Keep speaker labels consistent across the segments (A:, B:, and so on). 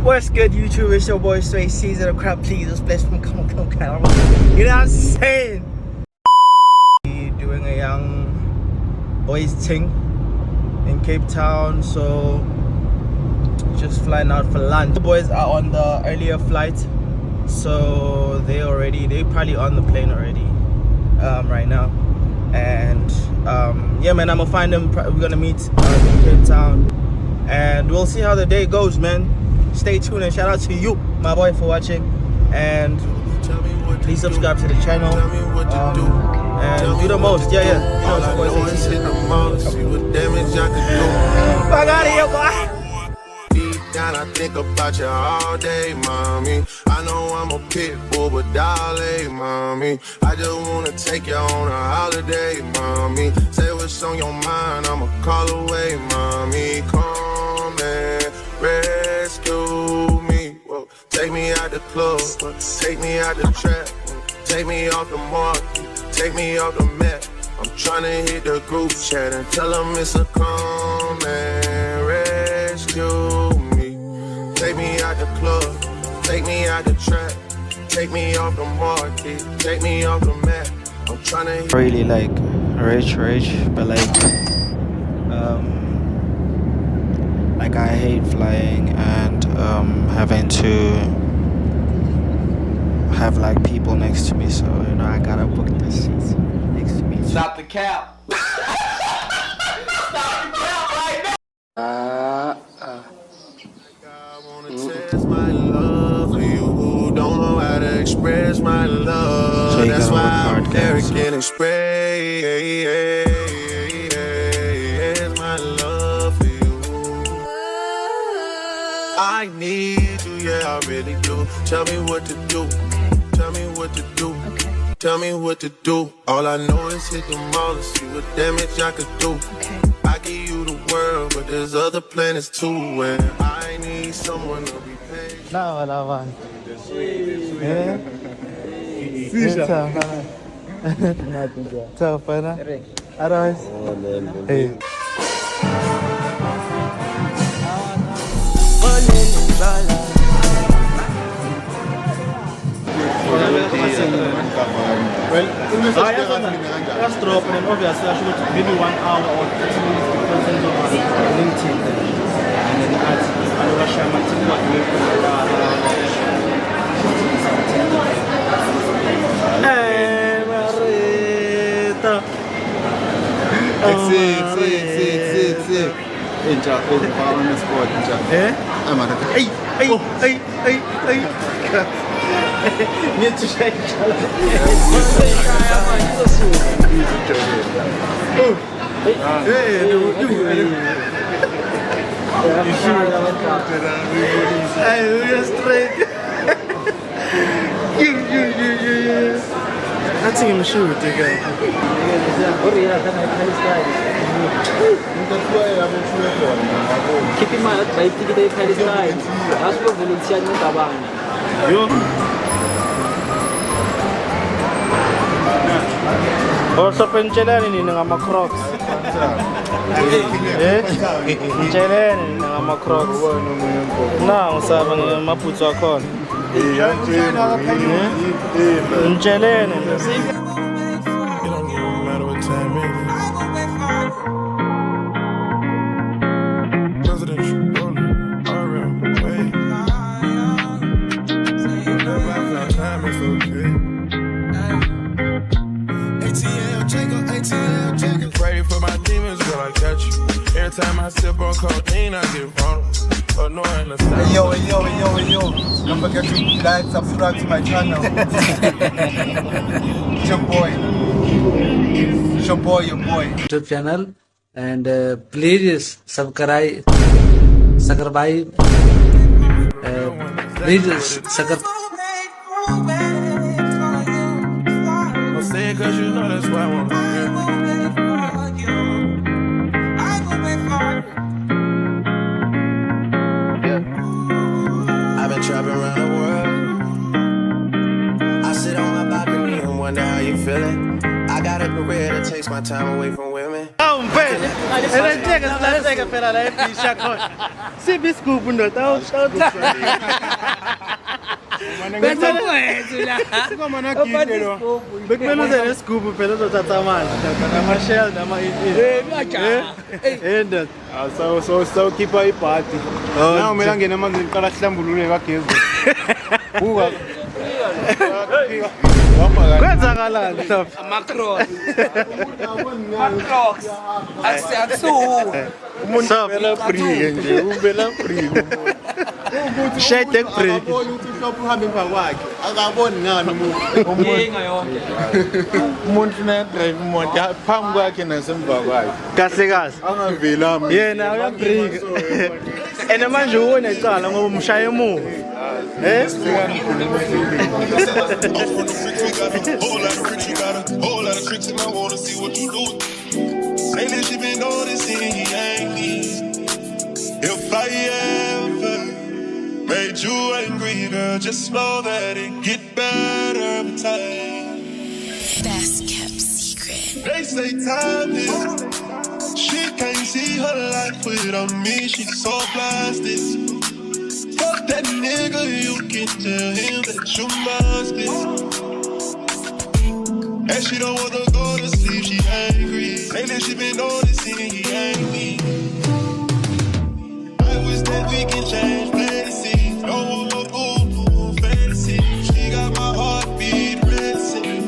A: What's good, YouTube? It's your boy Ceeza. The crowd, please. Just bless from come on. You know what I'm saying? Doing a young boys thing in Cape Town, so just flying out for lunch. The boys are on the earlier flight, so they probably on the plane already right now. And yeah, man, I'm gonna find them. We're gonna meet in Cape Town, and we'll see how the day goes, man. Stay tuned, and shout out to you, my boy, for watching. And please subscribe to the channel and do the most. Yeah. You know, it's your boy Ceeza. I got it, boy.
B: Down, I think about you all day, mommy. I know I'm a pit bull, but darling, mommy, I just wanna take you on a holiday, mommy. Say what's on your mind, I'ma call away, mommy. Come and rescue me. Whoa. Take me out the club, take me out the trap, take me off the market, take me off the map. I'm tryna hit the group chat and tell them it's a come and rescue me. Take me out the club, take me out the trap, take me off the market, take me off the map. I'm trying to
A: really like rich, but like I hate flying and having to have like people next to me, so you know I gotta book the seats next to me.
C: Stop the cap. Stop the cap right now.
B: test my love for you. Don't know how to express my love.
A: So
B: that's why I'm
A: American
B: express my love for you. I need you, yeah, I really do. Tell me what to do. Tell me what to do. Tell me what to do. All I know is hit the mall and see what damage I could do. I give you the world, but there's other planets too, and I need someone to be patient.
A: No, wala man.
D: Yeah.
A: So, pana? Otherwise? Hey. Well, just drop, and then obviously I should maybe 1 hour or 30 minutes before sending on LinkedIn, and then add another share my team what we Hey, Marita.
D: Sì. Entra, parla in sport, entra.
A: Eh?
D: Ma
A: Hey. Niente c'è. Straight. You. That's him shoot, digga.
E: Keep in mind that by ticket Palestine, that's what volunteer in Tabang.
A: Yo. Orso pencelen ini dengan Crocs. Pencelen ini dengan Crocs. Nah, usah bang maputso kon. Pencelen.
B: Every time I sip on codeine, I get vulnerable. Annoying the style.
D: Yo. Don't forget to like, subscribe to my channel. It's your boy. Your boy.
E: YouTube channel and please subscribe. Please subscribe.
B: I'm saying 'cause you know that's why I want to I've been trapping around the world. I sit on my balcony and wonder how you feeling. I got a career that takes my time away from women.
A: Hey. Enanteka silahleka phela la ebhisha khona. Siphi isigubhu ndoda?
E: Bese kwethu la.
A: Bekumele uze nesigubhu phela uzothatha amanzi. Nama-shell nama-it.
D: So keep a party. Now kumele angene emanzini qala sihlambulule kagezi. Buka.
A: Kwenzakalani Stop?
E: Macross. Macross. Akusuhu.
A: Umuntu vela free nje, uvela free umuntu. Shade break.
D: Ukuthi uhlophe uhambe emva kwakhe. Akaboni ngani umuntu.
E: Yenga yonke.
D: Umuntu na drive imoto phambi kwakhe nasemva kwakhe.
A: Kahle kahle.
D: Angavela mina.
A: Yena uyabreak. Ene manje unecala ngoba umshaya emuva.
B: Whole lot of tricks, you got a whole lot of tricks, and I wanna see what you do. Lately she been noticing he ain't me. If I ever made you angry, girl, just know that it get better with time.
F: Best kept secret.
B: They say time is. She can't see her life without me. She's so plastic. Fuck that nigga, you can tell him that you must be. And she don't wanna go to sleep, she angry. Lately she been noticing he ain't me. I wish that we can change fantasy. Don't want no boom fantasy. She got my heartbeat racing.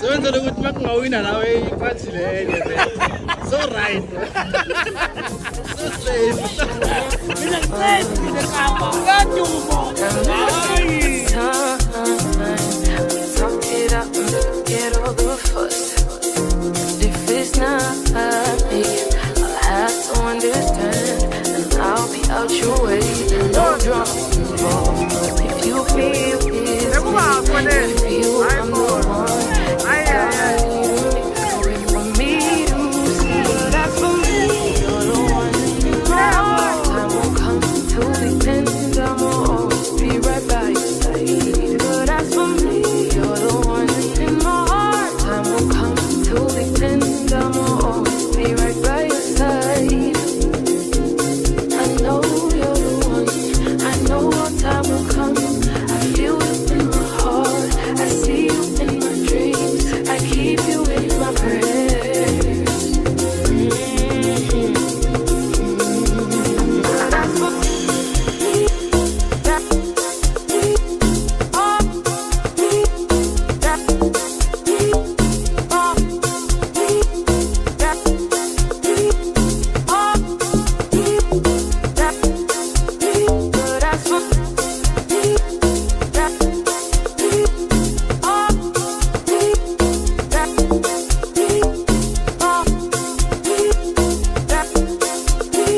A: Sebenza ukuthi makungawina nawe iphathi lenye so right. So safe.
F: Talk it up and forget all the fuss. If it's not me, I'll have to understand, and I'll be out your way. No drama involved. If you feel it's me, if you I'm the one, for me to see. That's for me, you're the one in my heart. Time won't come till the end. I'ma always be right by your side. But that's for me, you're the one in my heart. Time won't come till the end. I'ma always be right by your side. I know you're the one. I know our time will come. I feel it in my heart. I see you in my dreams. I keep you in my prayers. That's for me. That's me. Oh, me. That's me. Oh, me. That's me. Oh, me. That's me. But that's for me. That's me. Oh, me. That's me. Oh, me. That's me.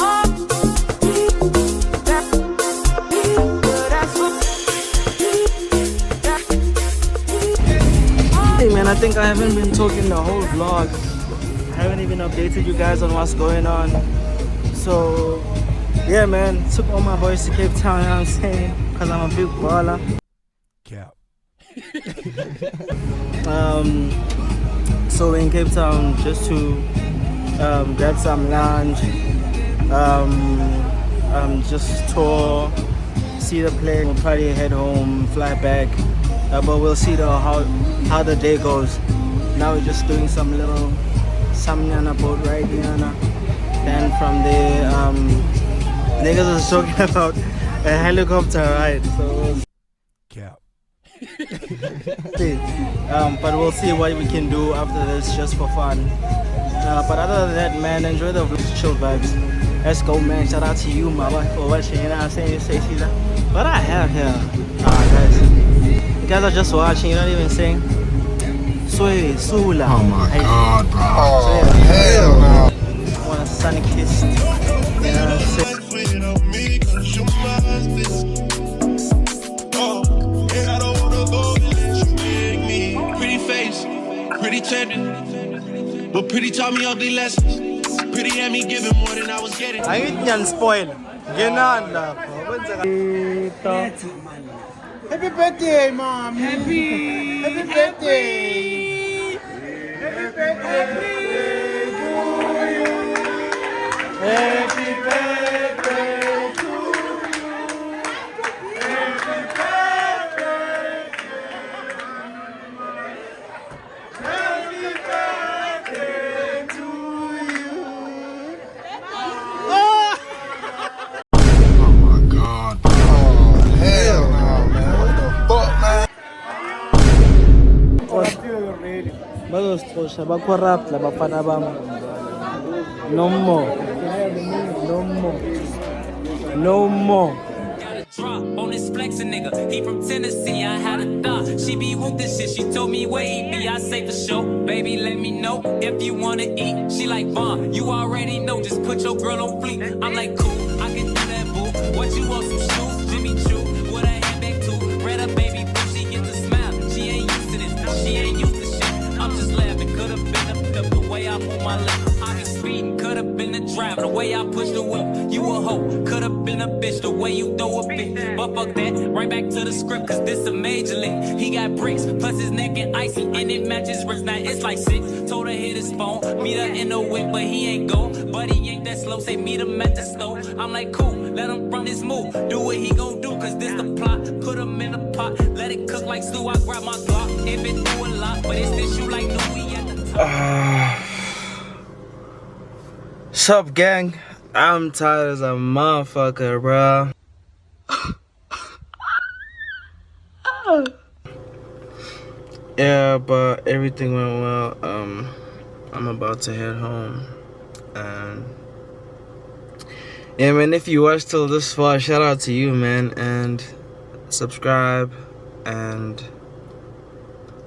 F: Oh, me. That's me. But that's for me. That's
A: Hey man, I think I haven't been talking the whole vlog. I haven't even updated you guys on what's going on. So yeah man, took all my boys to Cape Town, you know what I'm saying? Cause I'm a big baller.
B: Cap.
A: So we're in Cape Town just to grab some lunch, just tour, see the plane. We'll probably head home, fly back, but we'll see how the day goes. Now we're just doing some little Samyana boat ride, Yana. Then from there, niggas was talking about a helicopter ride. So
B: Cap.
A: but we'll see what we can do after this just for fun. But other than that, man, enjoy the chill vibes. Let's go, man. Shout out to you, mama, for watching. You know what I'm saying? You say Ceeza. But I have here, guys. You guys are just watching. You're not even saying. Sway, Sula.
B: Oh my god, bro.
A: So,
B: Oh,
A: yeah.
B: hell no.
A: Want a scenic kiss. You know what I'm saying?
G: Pretty face, pretty tempting, but pretty taught me ugly lessons. Pretty had me giving more than I was getting.
A: Ayun yan, spoil. Ginanda ko.
D: Happy birthday, mom. Happy birthday. Happy birthday to you. Happy birthday to you. Happy birthday to you.
B: Oh my god, bro. Oh, hell no, man. What the fuck, man?
A: Bagostro siya, ba-corrupt la, bafana bam. No more. No more. No more.
H: Drop on this flexin' nigga. He from Tennessee, I had a thought. She be with this shit, she told me where he be. I say for sure, baby, let me know if you wanna eat. She like, Vaughn, you already know, just put your girl on fleek. I'm like, cool, I can do that, boo. What you want, some shoes? Jimmy Choo, with a handbag too. Red up, baby, boo, she get the smile. She ain't used to this, she ain't used to shit. I'm just laughing, could've been the way I move my lips. I be speeding, could've been the driver, the way I push the whip. You a hoe, could've been a bitch, the way you throw a bitch. But fuck that, right back to the script, cause this a major league. He got bricks, plus his neck and icy, and it matches wrist. Now it's like 6. Told her hit his phone, meet her in the whip, but he ain't go. But he ain't that slow, say meet him at the stove. I'm like, cool, let him run his move. Do what he gon' do, cause this the plot. Put him in a pot, let it cook like stew. I grab my Glock, if it do a lot, but it's this you like Louis at the top.
A: Sup, gang? I'm tired as a motherfucker, bro. Yeah, but everything went well. I'm about to head home, and yeah, man. If you watched till this far, shout out to you, man, and subscribe, and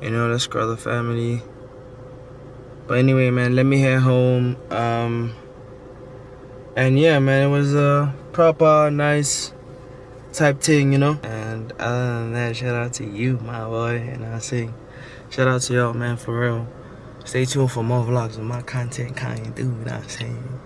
A: you know, let's grow the family. But anyway, man, let me head home. And yeah, man, it was a proper, nice type thing, you know. And other than that, shout out to you, my boy, and I say, shout out to y'all, man, for real. Stay tuned for more vlogs and my content, kind of do, you know what I'm saying.